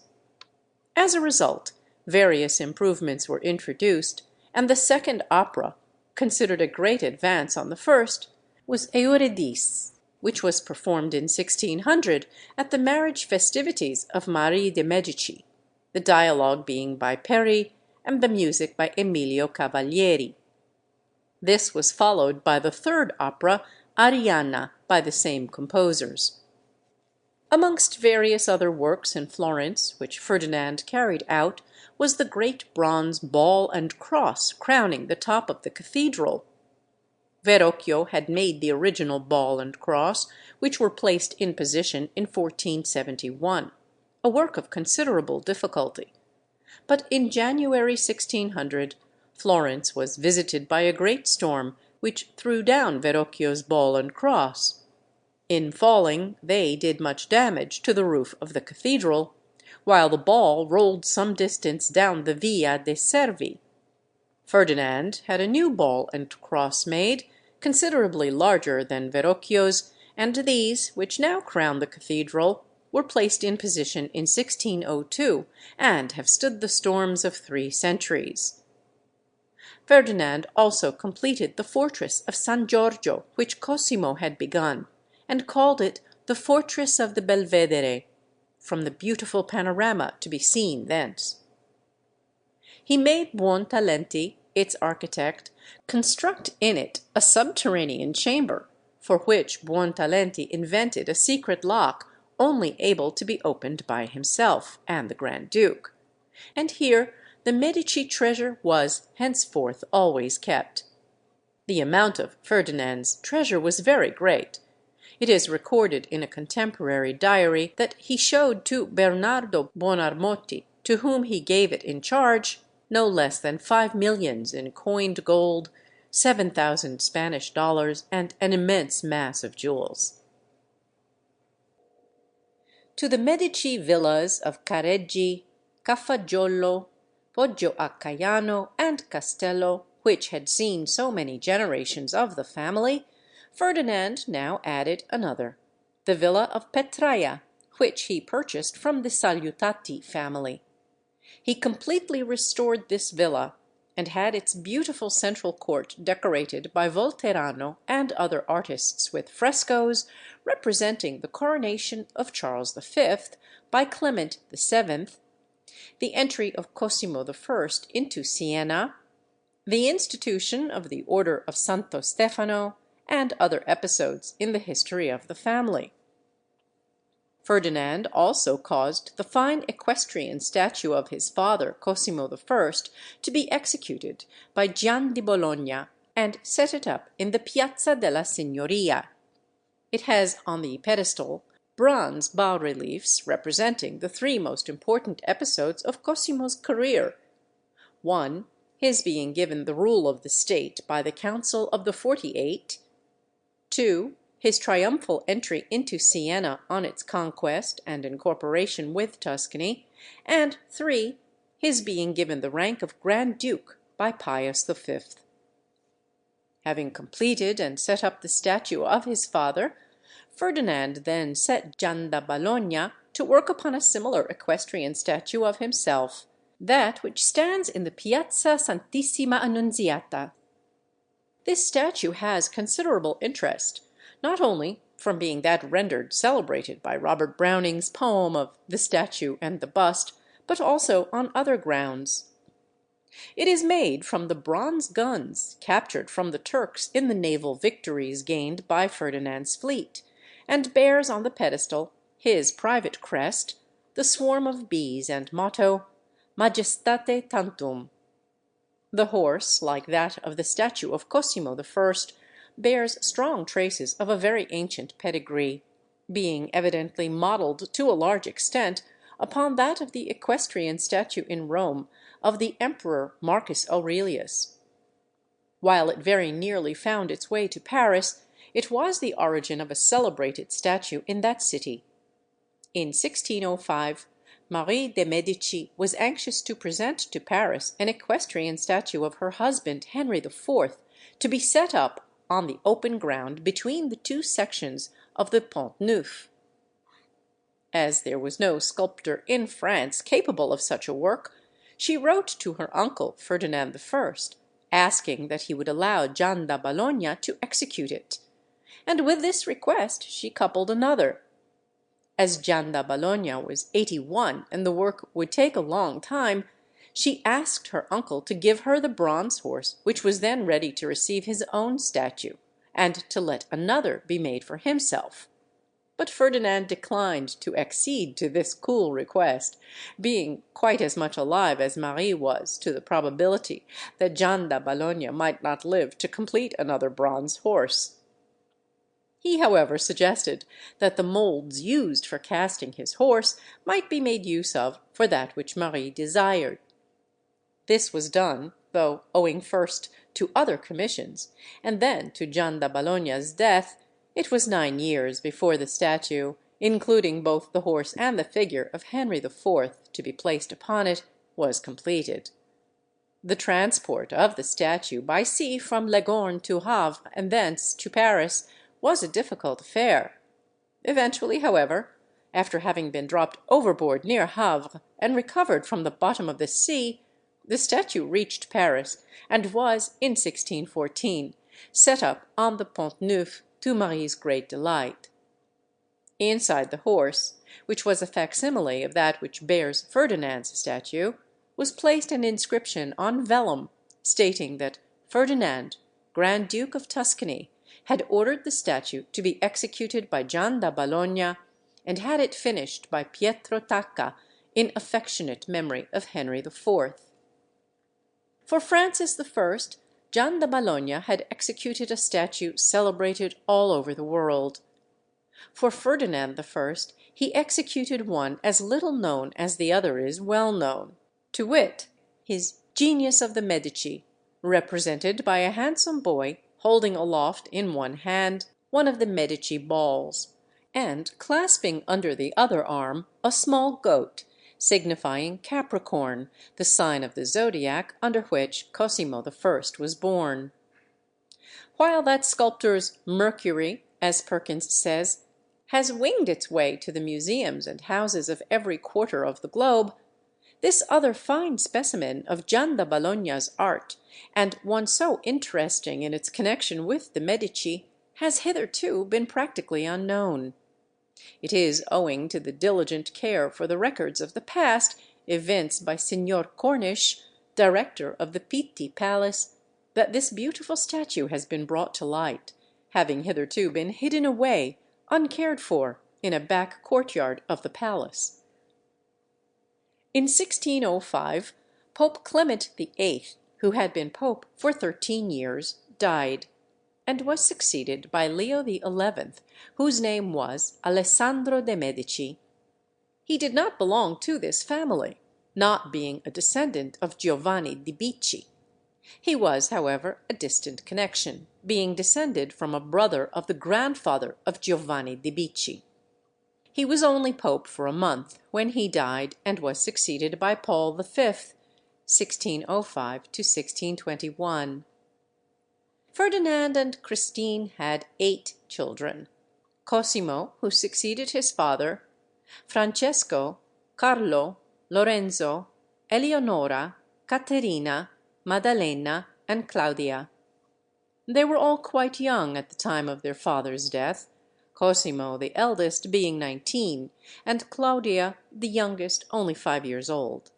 As a result, various improvements were introduced, and the second opera, considered a great advance on the first, was Eurydice, which was performed in 1600 at the marriage festivities of Marie de Medici, the dialogue being by Peri and the music by Emilio Cavalieri. This was followed by the third opera Arianna by the same composers. Amongst various other works in Florence which Ferdinand carried out was the great bronze ball and cross crowning the top of the cathedral. Verrocchio had made the original ball and cross, which were placed in position in 1471, a work of considerable difficulty. But in January 1600, Florence was visited by a great storm which threw down Verrocchio's ball and cross. In falling, they did much damage to the roof of the cathedral, while the ball rolled some distance down the Via de' Servi. Ferdinand had a new ball and cross made, considerably larger than Verrocchio's, and these, which now crown the cathedral, were placed in position in 1602, and have stood the storms of 3 centuries. Ferdinand also completed the fortress of San Giorgio, which Cosimo had begun, and called it the Fortress of the Belvedere, from the beautiful panorama to be seen thence. He made Buontalenti, its architect, construct in it a subterranean chamber, for which Buontalenti invented a secret lock only able to be opened by himself and the Grand Duke, and here the Medici treasure was henceforth always kept. The amount of Ferdinand's treasure was very great. It is recorded in a contemporary diary that he showed to Bernardo Buonarroti, to whom he gave it in charge, no less than 5 millions in coined gold, 7,000 Spanish dollars, and an immense mass of jewels. To the Medici villas of Careggi, Cafaggiolo, Poggio a Caiano, and Castello, which had seen so many generations of the family, Ferdinand now added another, the villa of Petraia, which he purchased from the Salutati family. He completely restored this villa, and had its beautiful central court decorated by Volterrano and other artists with frescoes representing the coronation of Charles V by Clement VII, the entry of Cosimo I into Siena, the institution of the Order of Santo Stefano, and other episodes in the history of the family. Ferdinand also caused the fine equestrian statue of his father, Cosimo I, to be executed by Gian di Bologna, and set it up in the Piazza della Signoria. It has on the pedestal bronze bas-reliefs representing the 3 most important episodes of Cosimo's career: 1. His being given the rule of the state by the Council of the 48; 2. His triumphal entry into Siena on its conquest and incorporation with Tuscany; and 3. His being given the rank of Grand Duke by Pius V. Having completed and set up the statue of his father, Ferdinand then set Gian da Bologna to work upon a similar equestrian statue of himself, that which stands in the Piazza Santissima Annunziata. This statue has considerable interest, not only from being that rendered celebrated by Robert Browning's poem of "The Statue and the Bust," but also on other grounds. It is made from the bronze guns captured from the Turks in the naval victories gained by Ferdinand's fleet, and bears on the pedestal his private crest, the swarm of bees, and motto, Majestate Tantum. The horse, like that of the statue of Cosimo I, bears strong traces of a very ancient pedigree, being evidently modelled to a large extent upon that of the equestrian statue in Rome of the Emperor Marcus Aurelius. While it very nearly found its way to Paris, it was the origin of a celebrated statue in that city. In 1605, Marie de Medici was anxious to present to Paris an equestrian statue of her husband Henry IV, to be set up on the open ground between the 2 sections of the Pont Neuf. As there was no sculptor in France capable of such a work, she wrote to her uncle Ferdinand I, asking that he would allow Gian da Bologna to execute it, and with this request she coupled another. As Gian da Bologna was 81 and the work would take a long time, she asked her uncle to give her the bronze horse which was then ready to receive his own statue, and to let another be made for himself. But Ferdinand declined to accede to this cool request, being quite as much alive as Marie was to the probability that Gian da Bologna might not live to complete another bronze horse. He, however, suggested that the moulds used for casting his horse might be made use of for that which Marie desired. This was done, though owing first to other commissions, and then to Gian da Bologna's death, it was 9 years before the statue, including both the horse and the figure of Henry IV. To be placed upon it, was completed. The transport of the statue by sea from Leghorn to Havre and thence to Paris was a difficult affair. Eventually, however, after having been dropped overboard near Havre and recovered from the bottom of the sea, the statue reached Paris and was, in 1614, set up on the Pont Neuf, to Marie's great delight. Inside the horse, which was a facsimile of that which bears Ferdinand's statue, was placed an inscription on vellum stating that Ferdinand, Grand Duke of Tuscany, had ordered the statue to be executed by Gian da Bologna, and had it finished by Pietro Tacca in affectionate memory of Henry IV. For Francis I, Gian da Bologna had executed a statue celebrated all over the world. For Ferdinand I, he executed one as little known as the other is well known, to wit, his Genius of the Medici, represented by a handsome boy holding aloft in one hand one of the Medici balls, and clasping under the other arm a small goat, signifying Capricorn, the sign of the zodiac under which Cosimo I was born. While that sculptor's Mercury, as Perkins says, has winged its way to the museums and houses of every quarter of the globe, this other fine specimen of Gian da Bologna's art, and one so interesting in its connection with the Medici, has hitherto been practically unknown. It is owing to the diligent care for the records of the past evinced by Signor Cornish, director of the Pitti Palace, that this beautiful statue has been brought to light, having hitherto been hidden away, uncared for, in a back courtyard of the palace. In 1605, Pope Clement VIII, who had been pope for 13 years, died, and was succeeded by Leo XI, whose name was Alessandro de' Medici. He did not belong to this family, not being a descendant of Giovanni di Bicci. He was, however, a distant connection, being descended from a brother of the grandfather of Giovanni di Bicci. He was only pope for a month when he died, and was succeeded by Paul V, 1605 to 1621. Ferdinand and Christine had 8 children: Cosimo, who succeeded his father, Francesco, Carlo, Lorenzo, Eleonora, Caterina, Maddalena, and Claudia. They were all quite young at the time of their father's death, Cosimo, the eldest, being 19, and Claudia, the youngest, only 5 years old.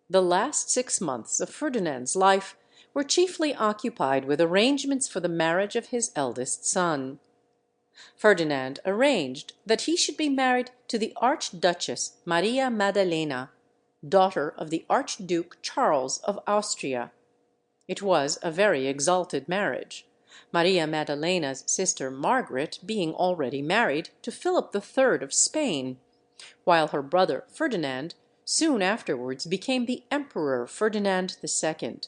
The last 6 months of Ferdinand's life were chiefly occupied with arrangements for the marriage of his eldest son. Ferdinand arranged that he should be married to the Archduchess Maria Maddalena, daughter of the Archduke Charles of Austria. It was a very exalted marriage, Maria Maddalena's sister Margaret being already married to Philip III of Spain, while her brother Ferdinand soon afterwards became the Emperor Ferdinand II.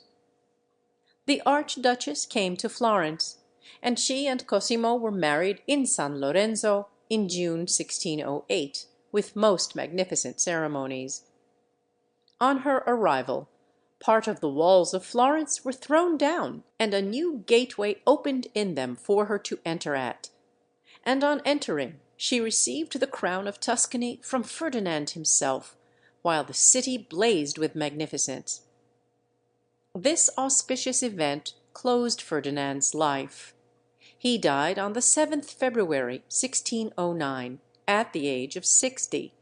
The Archduchess came to Florence, and she and Cosimo were married in San Lorenzo in June 1608, with most magnificent ceremonies. On her arrival, part of the walls of Florence were thrown down, and a new gateway opened in them for her to enter at; and on entering she received the crown of Tuscany from Ferdinand himself, while the city blazed with magnificence. This auspicious event closed Ferdinand's life. He died on the 7th February, 1609, at the age of 60,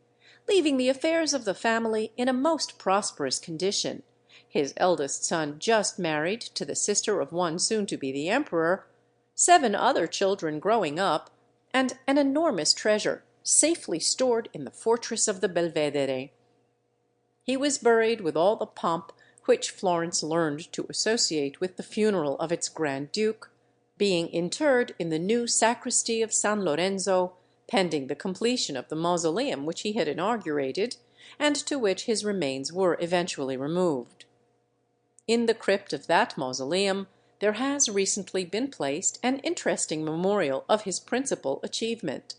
leaving the affairs of the family in a most prosperous condition, his eldest son just married to the sister of one soon to be the emperor, 7 other children growing up, and an enormous treasure safely stored in the fortress of the Belvedere. He was buried with all the pomp which Florence learned to associate with the funeral of its Grand Duke, being interred in the new sacristy of San Lorenzo, pending the completion of the mausoleum which he had inaugurated, and to which his remains were eventually removed. In the crypt of that mausoleum there has recently been placed an interesting memorial of his principal achievement.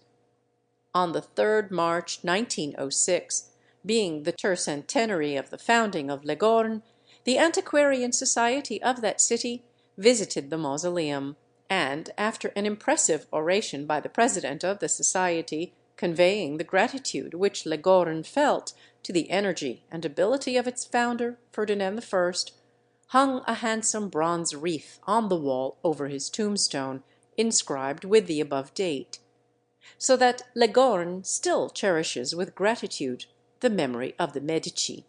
On the 3rd March 1906, being the tercentenary of the founding of Leghorn, the Antiquarian Society of that city visited the mausoleum, and, after an impressive oration by the president of the society, conveying the gratitude which Leghorn felt to the energy and ability of its founder, Ferdinand I, hung a handsome bronze wreath on the wall over his tombstone, inscribed with the above date, so that Leghorn still cherishes with gratitude the memory of the Medici.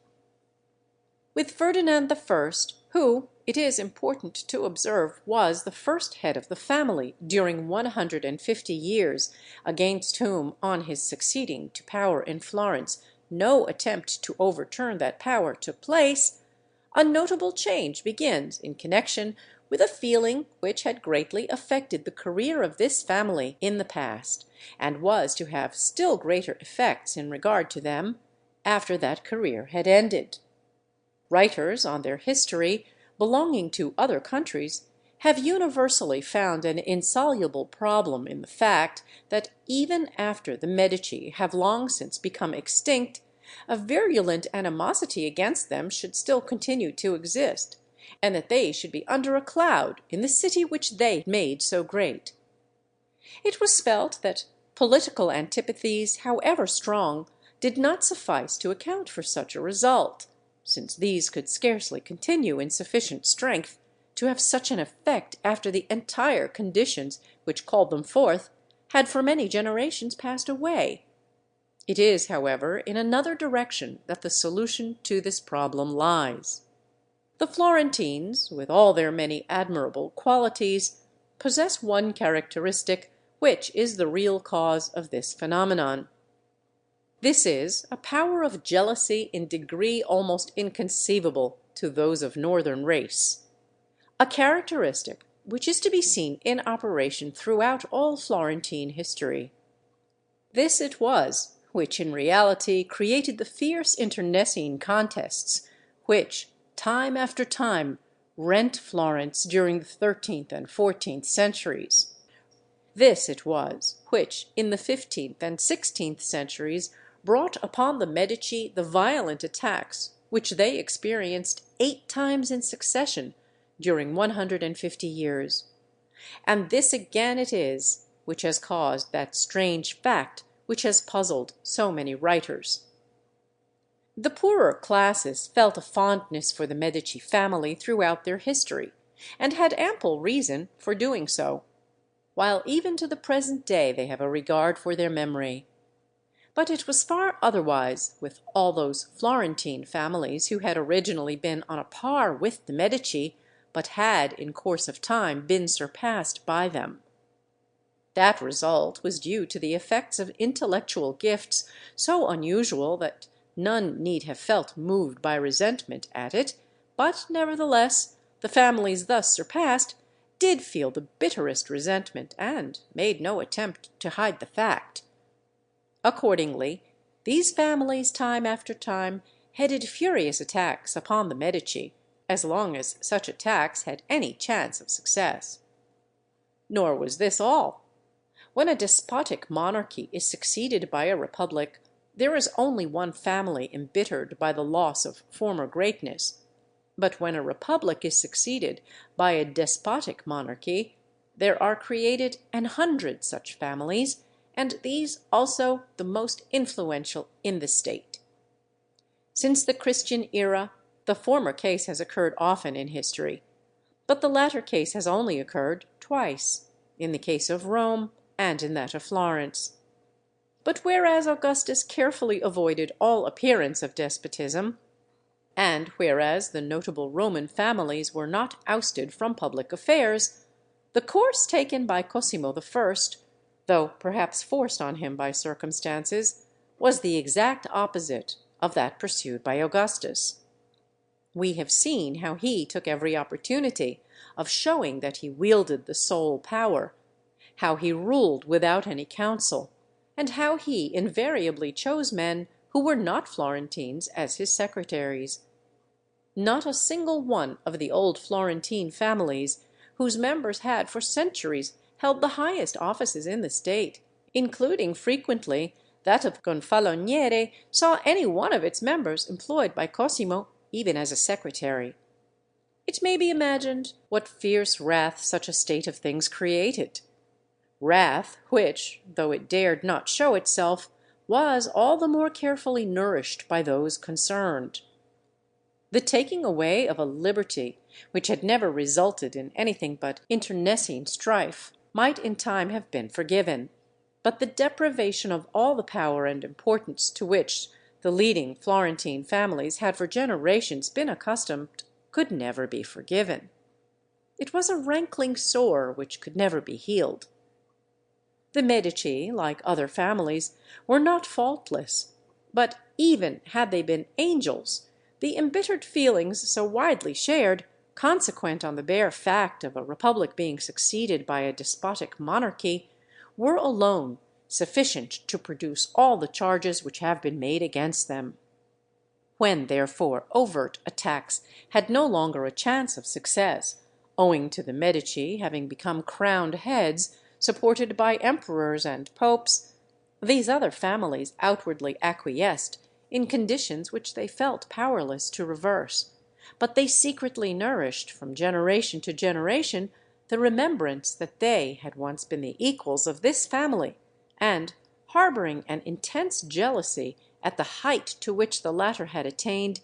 With Ferdinand I, who, it is important to observe, was the first head of the family during 150 years, against whom, on his succeeding to power in Florence, no attempt to overturn that power took place, a notable change begins in connection with a feeling which had greatly affected the career of this family in the past, and was to have still greater effects in regard to them after that career had ended. Writers on their history, belonging to other countries, have universally found an insoluble problem in the fact that even after the Medici have long since become extinct, a virulent animosity against them should still continue to exist, and that they should be under a cloud in the city which they made so great. It was felt that political antipathies, however strong, did not suffice to account for such a result, since these could scarcely continue in sufficient strength to have such an effect after the entire conditions which called them forth had for many generations passed away. It is, however, in another direction that the solution to this problem lies. The Florentines, with all their many admirable qualities, possess one characteristic which is the real cause of this phenomenon. This is a power of jealousy in degree almost inconceivable to those of northern race, a characteristic which is to be seen in operation throughout all Florentine history. This it was which in reality created the fierce internecine contests which, time after time, rent Florence during the 13th and 14th centuries. This it was which, in the 15th and 16th centuries, brought upon the Medici the violent attacks which they experienced 8 times in succession during 150 years. And this again it is which has caused that strange fact which has puzzled so many writers. The poorer classes felt a fondness for the Medici family throughout their history, and had ample reason for doing so, while even to the present day they have a regard for their memory. But it was far otherwise with all those Florentine families who had originally been on a par with the Medici, but had, in course of time, been surpassed by them. That result was due to the effects of intellectual gifts so unusual that none need have felt moved by resentment at it, but nevertheless the families thus surpassed did feel the bitterest resentment and made no attempt to hide the fact. Accordingly, these families time after time headed furious attacks upon the Medici, as long as such attacks had any chance of success. Nor was this all. When a despotic monarchy is succeeded by a republic, there is only one family embittered by the loss of former greatness. But when a republic is succeeded by a despotic monarchy, there are created 100 such families, and these also the most influential in the state. Since the Christian era, the former case has occurred often in history, but the latter case has only occurred twice, in the case of Rome and in that of Florence. But whereas Augustus carefully avoided all appearance of despotism, and whereas the notable Roman families were not ousted from public affairs, The course taken by Cosimo I, though perhaps forced on him by circumstances, was the exact opposite of that pursued by Augustus. We have seen how he took every opportunity of showing that he wielded the sole power, how he ruled without any counsel, and how he invariably chose men who were not Florentines as his secretaries. Not a single one of the old Florentine families, whose members had for centuries held the highest offices in the state, including frequently that of Gonfaloniere, saw any one of its members employed by Cosimo even as a secretary. It may be imagined what fierce wrath such a state of things created. Wrath which, though it dared not show itself, was all the more carefully nourished by those concerned. The taking away of a liberty which had never resulted in anything but internecine strife might in time have been forgiven, but the deprivation of all the power and importance to which the leading Florentine families had for generations been accustomed could never be forgiven. It was a rankling sore which could never be healed. The Medici, like other families, were not faultless, but even had they been angels, the embittered feelings so widely shared, consequent on the bare fact of a republic being succeeded by a despotic monarchy, were alone sufficient to produce all the charges which have been made against them. When, therefore, overt attacks had no longer a chance of success, owing to the Medici having become crowned heads, supported by emperors and popes, these other families outwardly acquiesced in conditions which they felt powerless to reverse, but they secretly nourished, from generation to generation, the remembrance that they had once been the equals of this family, and, harboring an intense jealousy at the height to which the latter had attained,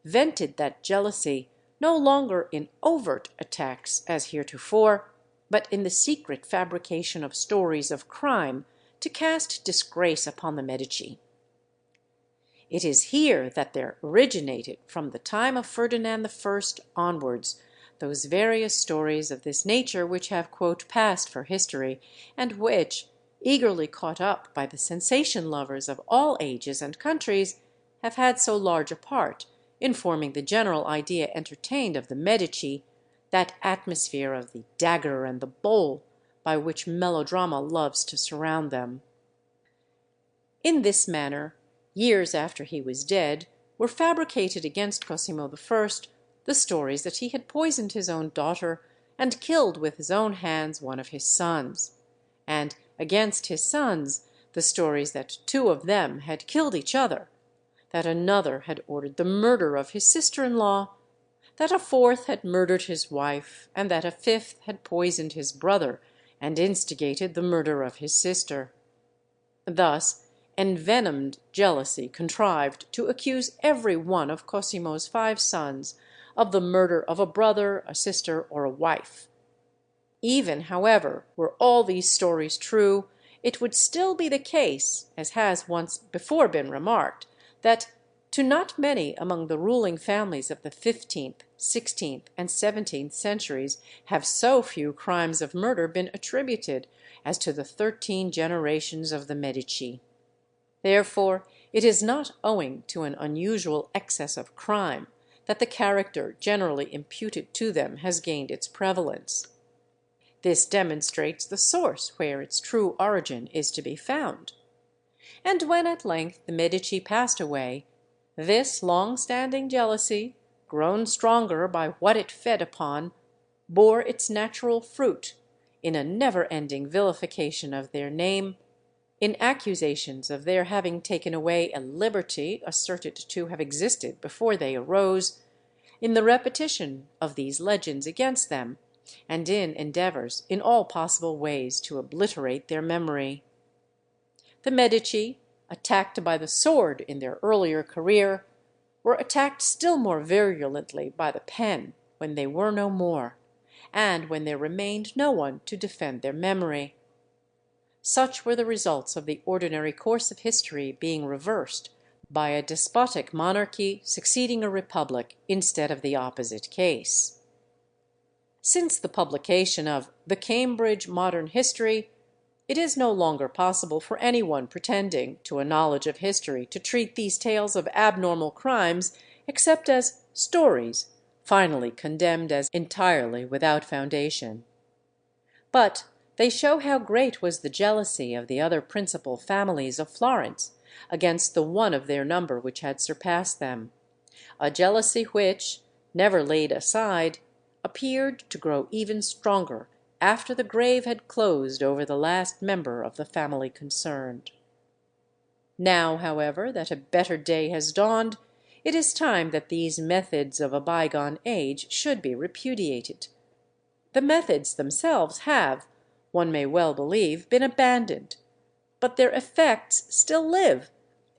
vented that jealousy no longer in overt attacks as heretofore, but in the secret fabrication of stories of crime to cast disgrace upon the Medici. It is here that there originated, from the time of Ferdinand I onwards, those various stories of this nature which have "passed for history," and which, eagerly caught up by the sensation lovers of all ages and countries, have had so large a part in forming the general idea entertained of the Medici, that atmosphere of the dagger and the bowl by which melodrama loves to surround them. In this manner, years after he was dead, were fabricated against Cosimo I the stories that he had poisoned his own daughter and killed with his own hands one of his sons, and against his sons the stories that two of them had killed each other, that another had ordered the murder of his sister-in-law, that a fourth had murdered his wife, and that a fifth had poisoned his brother and instigated the murder of his sister. Thus envenomed jealousy contrived to accuse every one of Cosimo's 5 sons of the murder of a brother, a sister, or a wife. Even, however, were all these stories true, it would still be the case, as has once before been remarked, that to not many among the ruling families of the 15th, 16th, and 17th centuries have so few crimes of murder been attributed as to the 13 generations of the Medici. Therefore, it is not owing to an unusual excess of crime that the character generally imputed to them has gained its prevalence. This demonstrates the source where its true origin is to be found. And when at length the Medici passed away, this long-standing jealousy, grown stronger by what it fed upon, bore its natural fruit in a never-ending vilification of their name, in accusations of their having taken away a liberty asserted to have existed before they arose, in the repetition of these legends against them, and in endeavours in all possible ways to obliterate their memory. The Medici, attacked by the sword in their earlier career, were attacked still more virulently by the pen when they were no more, and when there remained no one to defend their memory. Such were the results of the ordinary course of history being reversed by a despotic monarchy succeeding a republic instead of the opposite case. Since the publication of the Cambridge Modern History, it is no longer possible for anyone pretending to a knowledge of history to treat these tales of abnormal crimes except as stories, finally condemned as entirely without foundation. But they show how great was the jealousy of the other principal families of Florence against the one of their number which had surpassed them, a jealousy which, never laid aside, appeared to grow even stronger after the grave had closed over the last member of the family concerned. Now, however, that a better day has dawned, it is time that these methods of a bygone age should be repudiated. The methods themselves have, one may well believe, been abandoned, but their effects still live,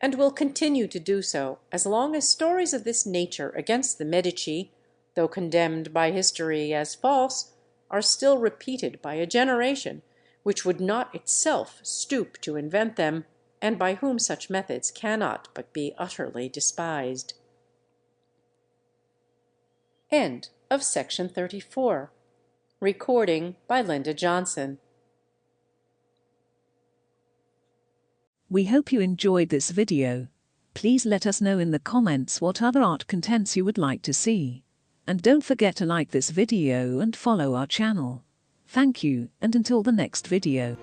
and will continue to do so as long as stories of this nature against the Medici, though condemned by history as false, are still repeated by a generation which would not itself stoop to invent them, and by whom such methods cannot but be utterly despised. End of section 34. Recording by Linda Johnson. We hope you enjoyed this video. Please let us know in the comments what other art contents you would like to see. And don't forget to like this video and follow our channel. Thank you, and until the next video.